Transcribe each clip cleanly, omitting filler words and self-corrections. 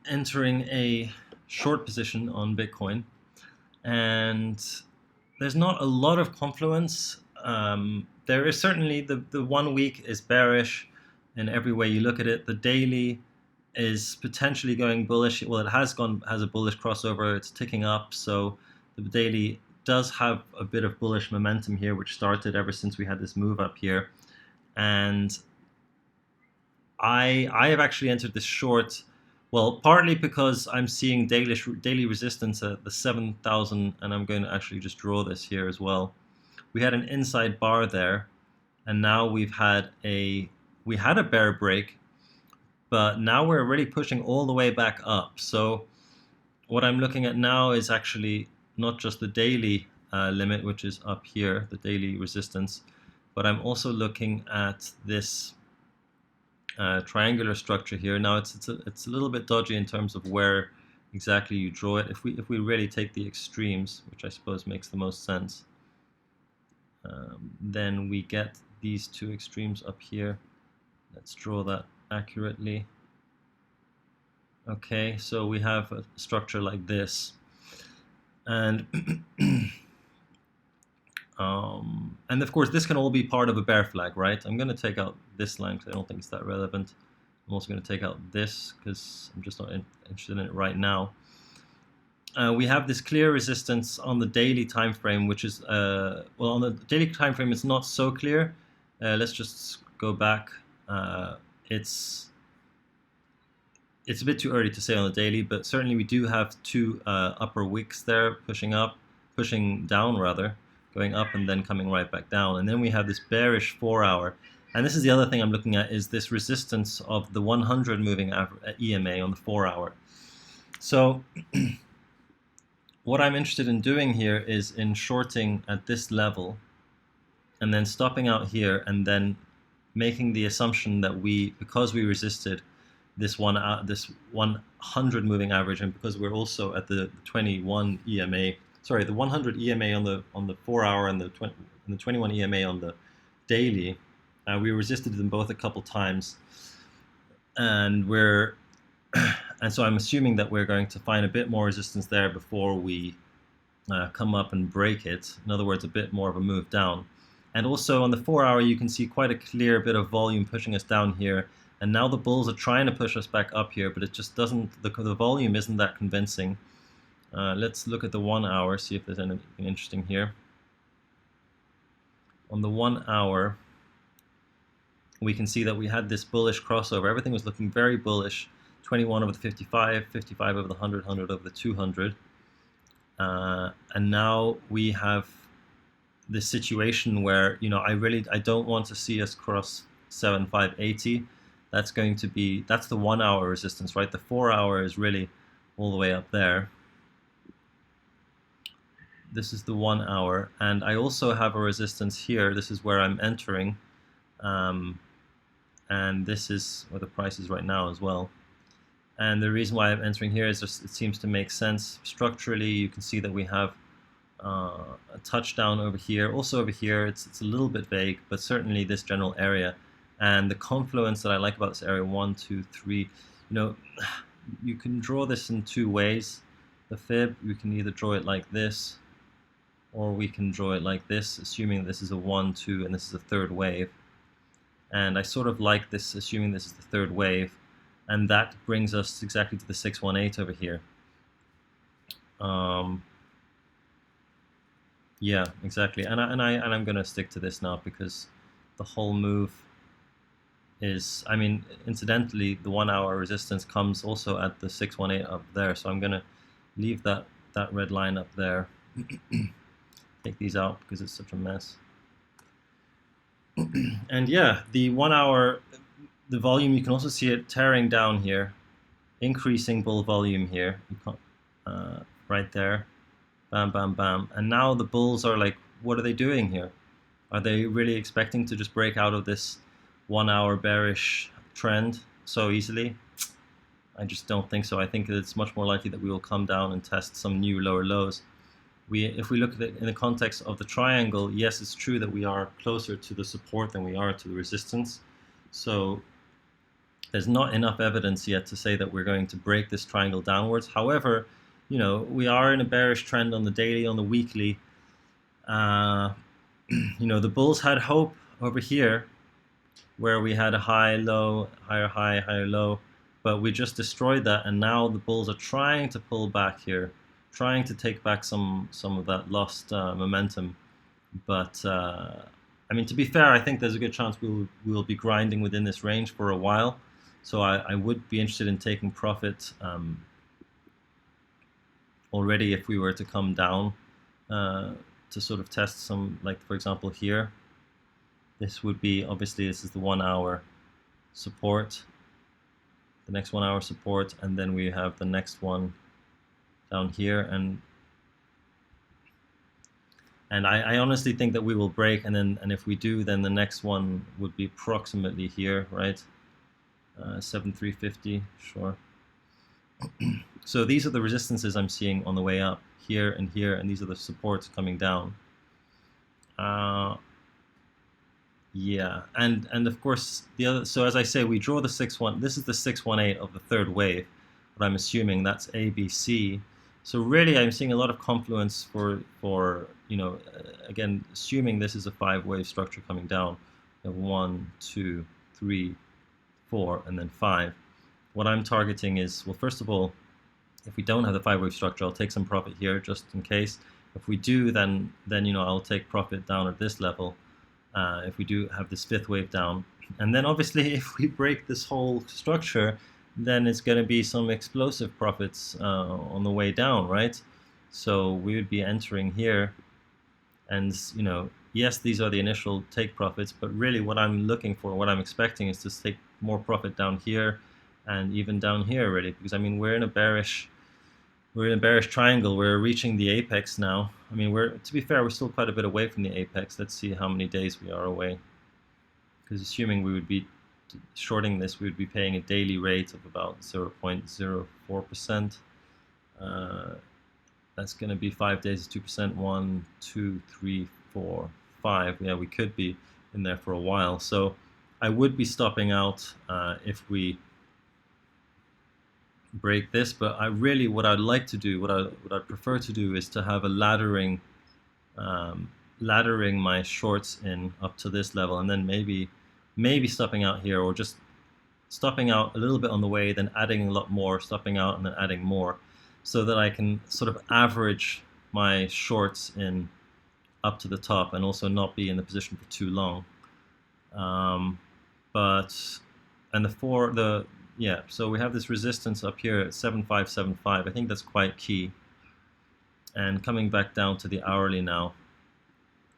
Entering a short position on Bitcoin, and there's not a lot of confluence. There is certainly the 1 week is bearish in every way you look at it. The daily is potentially going bullish. Well, it has a bullish crossover. It's ticking up, so the daily does have a bit of bullish momentum here, which started ever since we had this move up here. And I have actually entered this short. Well, partly because I'm seeing daily resistance at the 7,000, and I'm going to actually just draw this here as well. We had an inside bar there, and now we had a bear break, but now we're really pushing all the way back up. So what I'm looking at now is actually not just the daily limit, which is up here, the daily resistance, but I'm also looking at this triangular structure here. Now it's a little bit dodgy in terms of where exactly you draw it. If we really take the extremes, which I suppose makes the most sense, then we get these two extremes up here. Let's draw that accurately. Okay, so we have a structure like this, and and of course this can all be part of a bear flag, right? I'm going to take out this line because I don't think it's that relevant. I'm also going to take out this because I'm just not interested in it right now. We have this clear resistance on the daily time frame, which is well, on the daily time frame it's not so clear. Let's just go back. It's a bit too early to say on the daily, but certainly we do have two upper wicks there pushing down rather, going up and then coming right back down. And then we have this bearish 4-hour. And this is the other thing I'm looking at, is this resistance of the 100 moving EMA on the 4-hour. So what I'm interested in doing here is in shorting at this level and then stopping out here and then making the assumption that because we resisted this 100 moving average, and because we're also at the 21 EMA, sorry, the 100 EMA on the 4-hour and the 21 EMA on the daily, we resisted them both a couple times, and so I'm assuming that we're going to find a bit more resistance there before we come up and break it. In other words, a bit more of a move down. And also on the 4-hour, you can see quite a clear bit of volume pushing us down here. And now the bulls are trying to push us back up here, but it just doesn't, the volume isn't that convincing. Let's look at the 1-hour, see if there's anything interesting here. On the 1-hour, we can see that we had this bullish crossover. Everything was looking very bullish. 21 over the 55, 55 over the 100, 100 over the 200. And now we have this situation where, I don't want to see us cross 7,580. That's the 1-hour resistance, right? The 4-hour is really all the way up there. This is the 1-hour, and I also have a resistance here. This is where I'm entering, and this is where the price is right now as well. And the reason why I'm entering here is just it seems to make sense structurally. You can see that we have a touchdown over here. Also over here, it's a little bit vague, but certainly this general area. And the confluence that I like about this area, 1, 2, 3, you can draw this in two ways. The fib, we can either draw it like this, or we can draw it like this, assuming this is a 1, 2, and this is a third wave. And I sort of like this, assuming this is the third wave, and that brings us exactly to the 618 over here. Yeah, exactly. And I'm going to stick to this now because the whole move is, incidentally, the 1-hour resistance comes also at the 618 up there. So I'm going to leave that red line up there. Take these out because it's such a mess. And yeah, the 1-hour, the volume, you can also see it tearing down here, increasing bull volume here, right there. Bam, bam, bam. And now the bulls are like, what are they doing here? Are they really expecting to just break out of this 1-hour bearish trend so easily? I just don't think so. I think it's much more likely that we will come down and test some new lower lows. If we look at it in the context of the triangle, yes, it's true that we are closer to the support than we are to the resistance. So There's not enough evidence yet to say that we're going to break this triangle downwards. However, we are in a bearish trend on the daily, on the weekly. The bulls had hope over here where we had a high, low, higher, higher, low, but we just destroyed that, and now the bulls are trying to pull back here, trying to take back some of that lost momentum. But I mean, to be fair, I think there's a good chance we'll be grinding within this range for a while. So I would be interested in taking profit already if we were to come down to sort of test some, like for example here. This would be, obviously this is the 1 hour support, the next 1 hour support, and then we have the next one down here, and I honestly think that we will break, and if we do, then the next one would be approximately here, right? 7,350, sure. So these are the resistances I'm seeing on the way up, here, and these are the supports coming down. Yeah, and of course the other. So as I say, we draw the 6-1. This is the 618 of the third wave, but I'm assuming that's ABC. So really, I'm seeing a lot of confluence for again, assuming this is a 5-wave structure coming down. We have 1, 2, 3, 4, and then 5. What I'm targeting is, well, first of all, if we don't have the 5-wave structure, I'll take some profit here just in case. If we do, then I'll take profit down at this level. If we do have this 5th wave down, and then obviously if we break this whole structure, then it's going to be some explosive profits on the way down, right? So we would be entering here, and yes, these are the initial take profits, but really what I'm looking for, what I'm expecting, is to take more profit down here and even down here, really, because I mean we're in a bearish triangle. We're reaching the apex now. I mean, to be fair, we're still quite a bit away from the apex. Let's see how many days we are away. Because assuming we would be shorting this, we would be paying a daily rate of about 0.04%. That's going to be 5 days, 2%. 1, 2, 3, 4, 5. Yeah, we could be in there for a while. So I would be stopping out if we break this, but what I'd like to do, what I'd prefer to do, is to have a laddering my shorts in up to this level, and then maybe stopping out here, or just stopping out a little bit on the way, then adding a lot more, stopping out and then adding more, so that I can sort of average my shorts in up to the top and also not be in the position for too long. Yeah, so we have this resistance up here at 7575. I think that's quite key. And coming back down to the hourly now,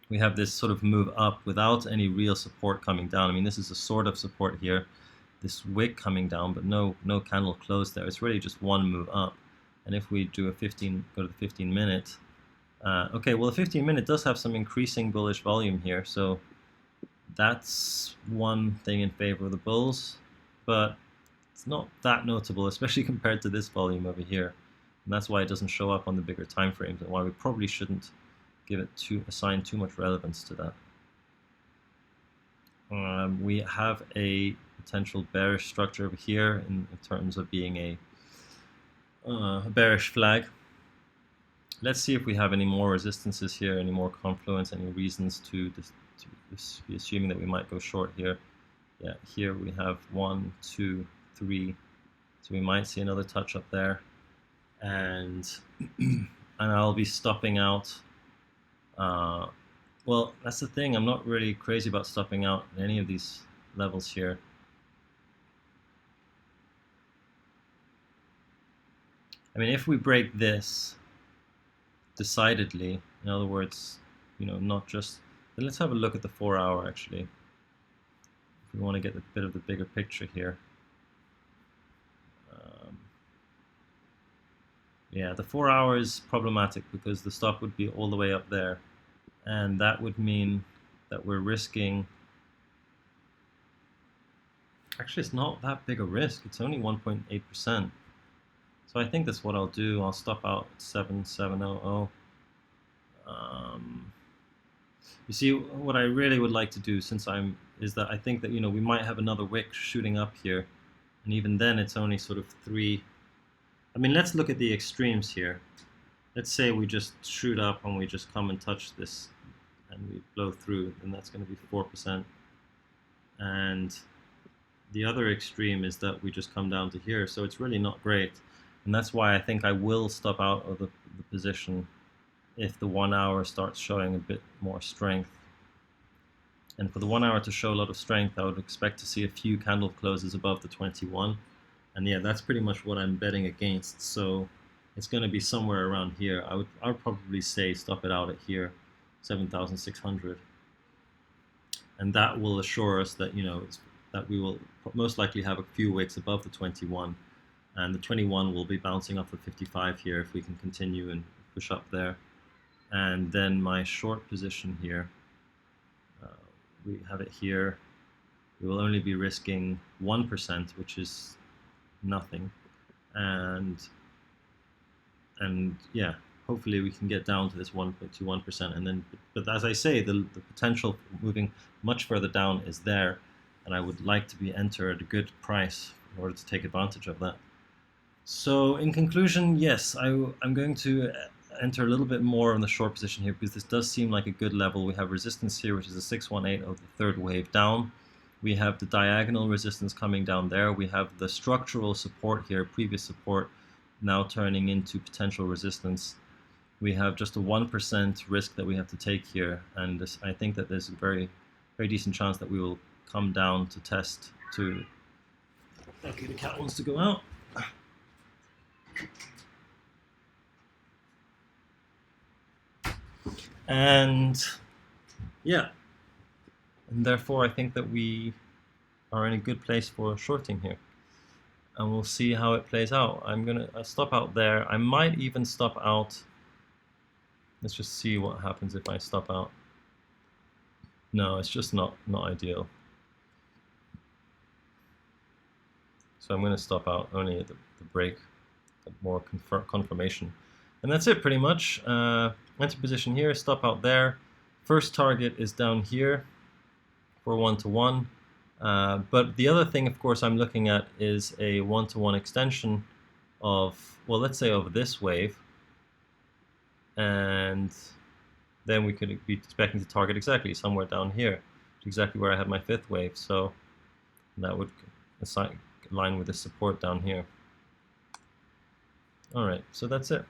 we have this sort of move up without any real support coming down. I mean, this is a sort of support here, this wick coming down, but no candle close there. It's really just one move up. And if we do go to the 15 minute, okay, well the 15 minute does have some increasing bullish volume here, so that's one thing in favor of the bulls, but it's not that notable, especially compared to this volume over here, and that's why it doesn't show up on the bigger time frames, and why we probably shouldn't assign too much relevance to that. We have a potential bearish structure over here in terms of being a bearish flag. Let's see if we have any more resistances here, any more confluence, any reasons to be assuming that we might go short here. Yeah, here we have 1, 2, 3, so we might see another touch up there, and I'll be stopping out. Well, that's the thing, I'm not really crazy about stopping out in any of these levels here. I mean, if we break this decidedly, in other words, not just, let's have a look at the 4 hour actually, if we want to get a bit of the bigger picture here. Yeah, the 4 hour is problematic because the stop would be all the way up there, and that would mean that we're risking, actually it's not that big a risk, it's only 1.8%. So I think that's what I'll do. I'll stop out at 7700. You see, what I really would like to do, is that I think that we might have another wick shooting up here, And even then it's only sort of 3. I mean, let's look at the extremes here. Let's say we just shoot up and we just come and touch this and we blow through, then that's going to be 4%. And the other extreme is that we just come down to here, so it's really not great. And that's why I think I will stop out of the position if the 1 hour starts showing a bit more strength. And for the 1 hour to show a lot of strength, I would expect to see a few candle closes above the 21. And yeah, that's pretty much what I'm betting against. So it's going to be somewhere around here. I would probably say stop it out at here, 7,600. And that will assure us that, that we will most likely have a few wicks above the 21. And the 21 will be bouncing off the 55 here if we can continue and push up there. And then my short position here, we have it here. We will only be risking 1%, which is nothing. And yeah, hopefully we can get down to this 1.21%. And then, but as I say, the potential for moving much further down is there. And I would like to be entered at a good price in order to take advantage of that. So in conclusion, yes, I'm going to enter a little bit more in the short position here because this does seem like a good level. We have resistance here, which is a 618 of the third wave down. We have the diagonal resistance coming down there. We have the structural support here, previous support, now turning into potential resistance. We have just a 1% risk that we have to take here, and I think that there's a very, very decent chance that we will come down to test to... Okay, the cat wants to go out. And yeah, and therefore I think that we are in a good place for shorting here, and we'll see how it plays out. I'm gonna stop out there. I might even stop out. Let's just see what happens if I stop out. No, it's just not ideal. So I'm going to stop out only at the break, more confirmation. And that's it pretty much. Enter position here, stop out there. First target is down here for 1-to-1. But the other thing, of course, I'm looking at is a 1-to-1 extension of, well, let's say of this wave. And then we could be expecting to target exactly somewhere down here, exactly where I have my fifth wave. So that would align with the support down here. All right, so that's it.